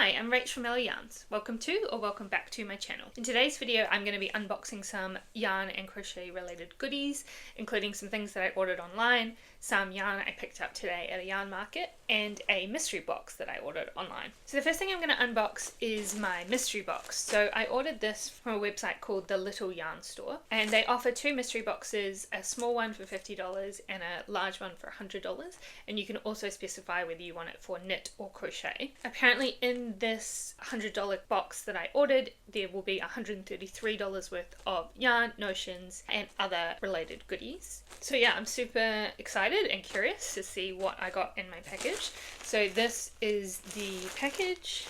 Hi, I'm Rach from Mellow Yarns. Welcome to or welcome back to my channel. In today's video I'm going to be unboxing some yarn and crochet related goodies, including some things that I ordered online, some yarn I picked up today at a yarn market, and a mystery box that I ordered online. So the first thing I'm going to unbox is my mystery box. So I ordered this from a website called The Little Yarn Store, and they offer two mystery boxes, a small one for $50 and a large one for $100, and you can also specify whether you want it for knit or crochet. Apparently in this $100 box that I ordered, there will be $133 worth of yarn, notions, and other related goodies. So yeah, I'm super excited and curious to see what I got in my package. So this is the package.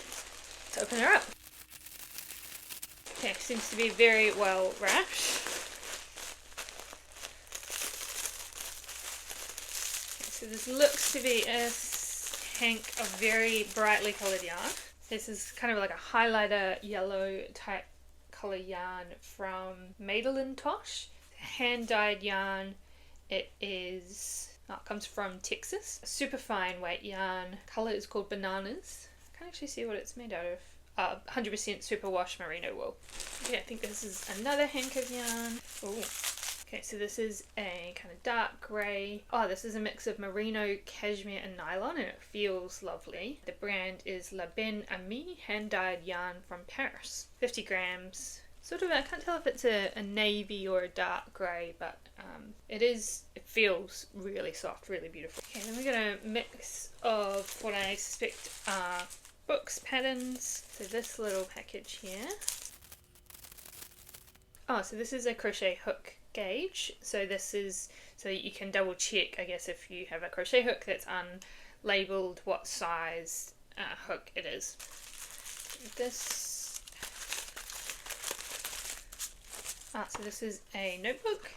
Let's open her up. Okay, seems to be very well wrapped. Okay, so this looks to be a hank of very brightly coloured yarn. This is kind of like a highlighter yellow type colour yarn from Tosh. Hand dyed yarn. It comes from Texas. Super fine weight yarn. Colour is called Bananas. I can't actually see what it's made out of. 100% superwash merino wool. Okay, I think this is another hank of yarn. Ooh. Okay, so this is a kind of dark grey. Oh, this is a mix of merino, cashmere and nylon, and it feels lovely. The brand is La Ben Ami hand-dyed yarn from Paris. 50 grams. Sort of, I can't tell if it's a navy or a dark grey, but it feels really soft, really beautiful. Okay, then we're going to mix of what I suspect are books, patterns. So this little package here. Oh, so this is a crochet hook gauge. So this is so that you can double check, I guess, if you have a crochet hook that's unlabeled, what size hook it is. So this is a notebook.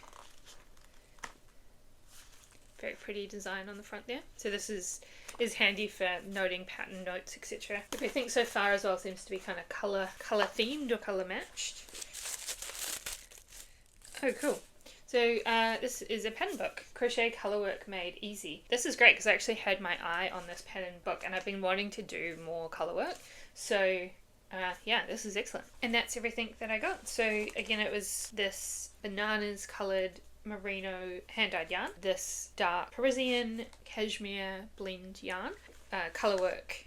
Very pretty design on the front there. So this is handy for noting pattern notes, etc. I think so far as well seems to be kind of colour themed or colour matched. Oh, cool. So this is a pattern book, Crochet Colourwork Made Easy. This is great because I actually had my eye on this pattern book and I've been wanting to do more colourwork. So yeah, this is excellent. And that's everything that I got. So again, it was this bananas coloured merino hand-dyed yarn, this dark Parisian cashmere blend yarn, colourwork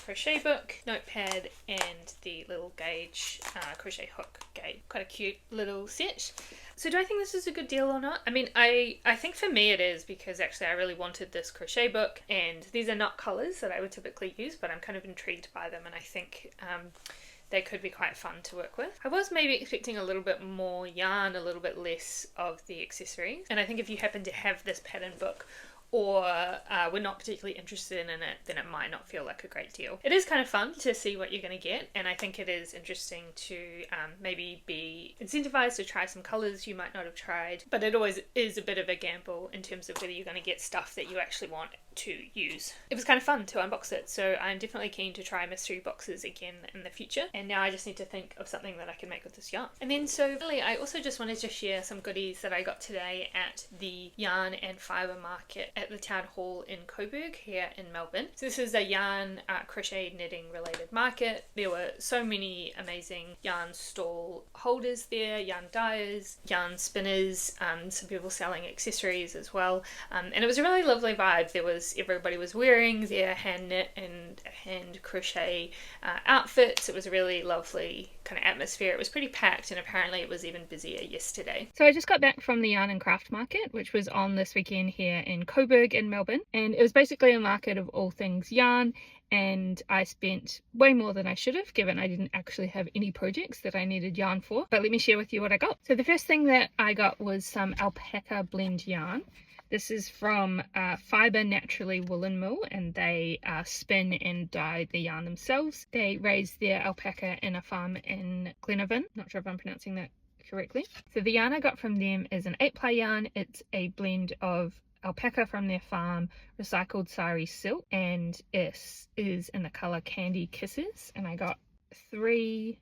crochet book, notepad, and the little gauge crochet hook gauge. Quite a cute little set. So do I think this is a good deal or not? I mean, I think for me it is, because actually I really wanted this crochet book, and these are not colours that I would typically use, but I'm kind of intrigued by them, and I think they could be quite fun to work with. I was maybe expecting a little bit more yarn, a little bit less of the accessories, and I think if you happen to have this pattern book or we're not particularly interested in it, then it might not feel like a great deal. It is kind of fun to see what you're going to get, and I think it is interesting to maybe be incentivized to try some colours you might not have tried, but it always is a bit of a gamble in terms of whether you're going to get stuff that you actually want to use. It was kind of fun to unbox it, so I'm definitely keen to try mystery boxes again in the future, and now I just need to think of something that I can make with this yarn. And then so finally, I also just wanted to share some goodies that I got today at the Yarn and Fibre Market at the Town Hall in Coburg here in Melbourne. So this is a yarn, crochet, knitting related market. There were so many amazing yarn stall holders there, yarn dyers, yarn spinners, some people selling accessories as well, and it was a really lovely vibe. Everybody was wearing their hand knit and hand crochet outfits. It was a really lovely kind of atmosphere. It was pretty packed, and apparently it was even busier yesterday. So I just got back from the Yarn and Craft Market, which was on this weekend here in Coburg in Melbourne, and it was basically a market of all things yarn, and I spent way more than I should have, given I didn't actually have any projects that I needed yarn for. But let me share with you what I got. So the first thing that I got was some alpaca blend yarn. This is from Fibre Naturally Woolen Mill, and they spin and dye the yarn themselves. They raise their alpaca in a farm in Glenavon. Not sure if I'm pronouncing that correctly. So the yarn I got from them is an 8-ply yarn. It's a blend of alpaca from their farm, recycled sari silk, and it is in the colour Candy Kisses. And I got 3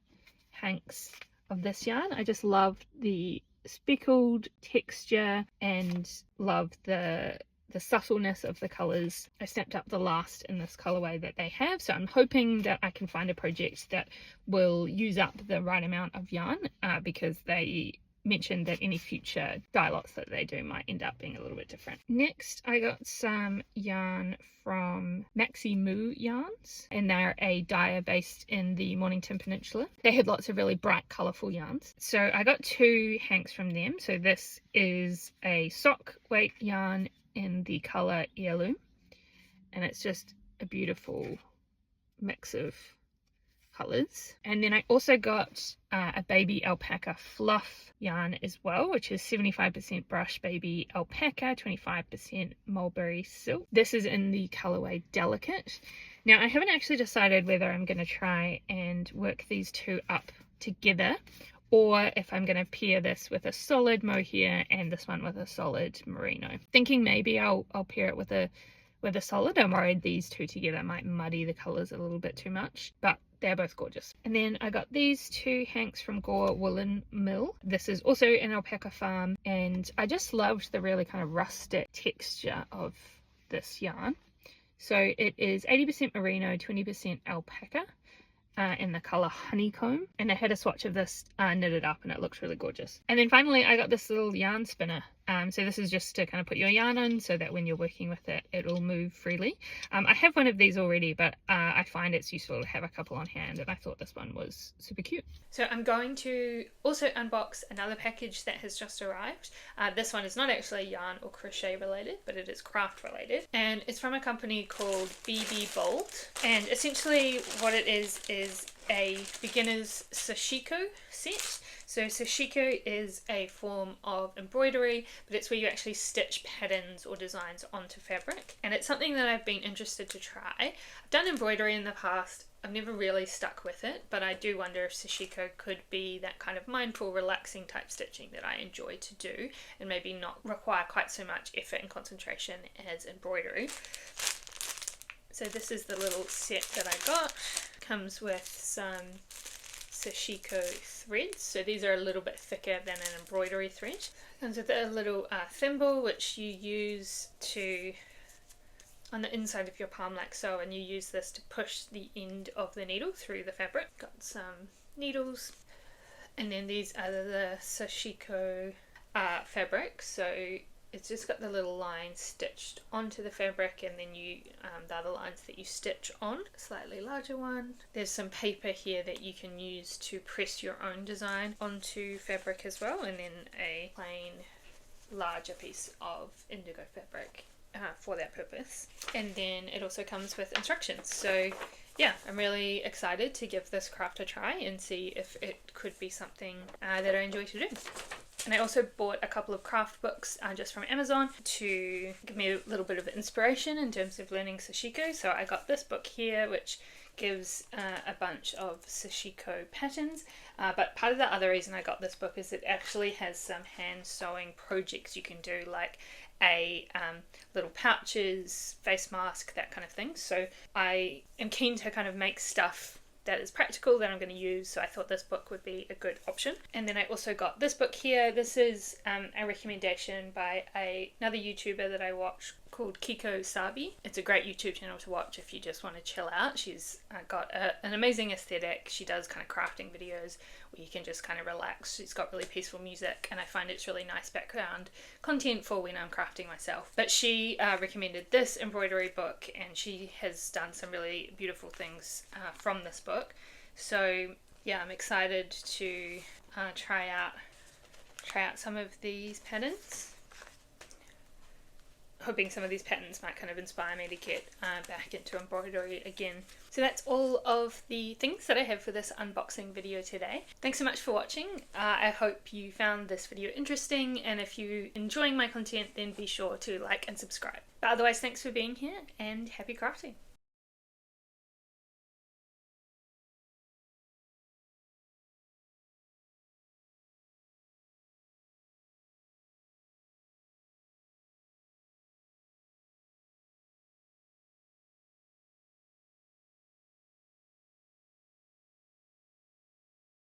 hanks of this yarn. I just love the speckled texture and love the the subtleness of the colours. I snapped up the last in this colourway that they have, so I'm hoping that I can find a project that will use up the right amount of yarn, because they mentioned that any future dye lots that they do might end up being a little bit different. Next, I got some yarn from Maxi Moo Yarns, and they're a dyer based in the Mornington Peninsula. They had lots of really bright, colourful yarns. So I got 2 hanks from them. So this is a sock weight yarn in the colour Heirloom, and it's just a beautiful mix of colours. And then I also got a baby alpaca fluff yarn as well, which is 75% brush baby alpaca, 25% mulberry silk. This is in the colourway Delicate. Now I haven't actually decided whether I'm going to try and work these two up together, or if I'm going to pair this with a solid mohair and this one with a solid merino. Thinking maybe I'll pair it with a solid. I'm worried these two together might muddy the colours a little bit too much, but they're both gorgeous. And then I got these 2 hanks from Gore Woolen Mill. This is also an alpaca farm, and I just loved the really kind of rustic texture of this yarn. So it is 80% merino, 20% alpaca, in the colour Honeycomb, and I had a swatch of this knitted up, and it looks really gorgeous. And then finally I got this little yarn spinner. So this is just to kind of put your yarn in so that when you're working with it, it'll move freely. I have one of these already, but I find it's useful to have a couple on hand, and I thought this one was super cute. So I'm going to also unbox another package that has just arrived. This one is not actually yarn or crochet related, but it is craft related, and it's from a company called BB Bold. And essentially what it is a beginner's sashiko set. So sashiko is a form of embroidery, but it's where you actually stitch patterns or designs onto fabric, and it's something that I've been interested to try. I've done embroidery in the past. I've never really stuck with it, but I do wonder if sashiko could be that kind of mindful, relaxing type stitching that I enjoy to do, and maybe not require quite so much effort and concentration as embroidery. So this is the little set that I got. Comes with some sashiko threads, so these are a little bit thicker than an embroidery thread. Comes with a little thimble which you use to on the inside of your palm like so, and you use this to push the end of the needle through the fabric. Got some needles, and then these are the sashiko fabric, so it's just got the little lines stitched onto the fabric, and then you the other lines that you stitch on. Slightly larger one. There's some paper here that you can use to press your own design onto fabric as well, and then a plain larger piece of indigo fabric for that purpose. And then it also comes with instructions. So yeah, I'm really excited to give this craft a try and see if it could be something that I enjoy to do. And I also bought a couple of craft books just from Amazon to give me a little bit of inspiration in terms of learning sashiko. So I got this book here, which gives a bunch of sashiko patterns, but part of the other reason I got this book is it actually has some hand sewing projects you can do, like a little pouches, face mask, that kind of thing. So I am keen to kind of make stuff that is practical that I'm going to use, so I thought this book would be a good option. And then I also got this book here. This is a recommendation by another YouTuber that I watch called Kiko Sabi. It's a great YouTube channel to watch if you just want to chill out. She's got an amazing aesthetic. She does kind of crafting videos where you can just kind of relax. She's got really peaceful music, and I find it's really nice background content for when I'm crafting myself. But she recommended this embroidery book, and she has done some really beautiful things from this book. So yeah, I'm excited to try out some of these patterns. Hoping some of these patterns might kind of inspire me to get back into embroidery again. So that's all of the things that I have for this unboxing video today. Thanks so much for watching. I hope you found this video interesting, and if you're enjoying my content, then be sure to like and subscribe. But otherwise, thanks for being here, and happy crafting!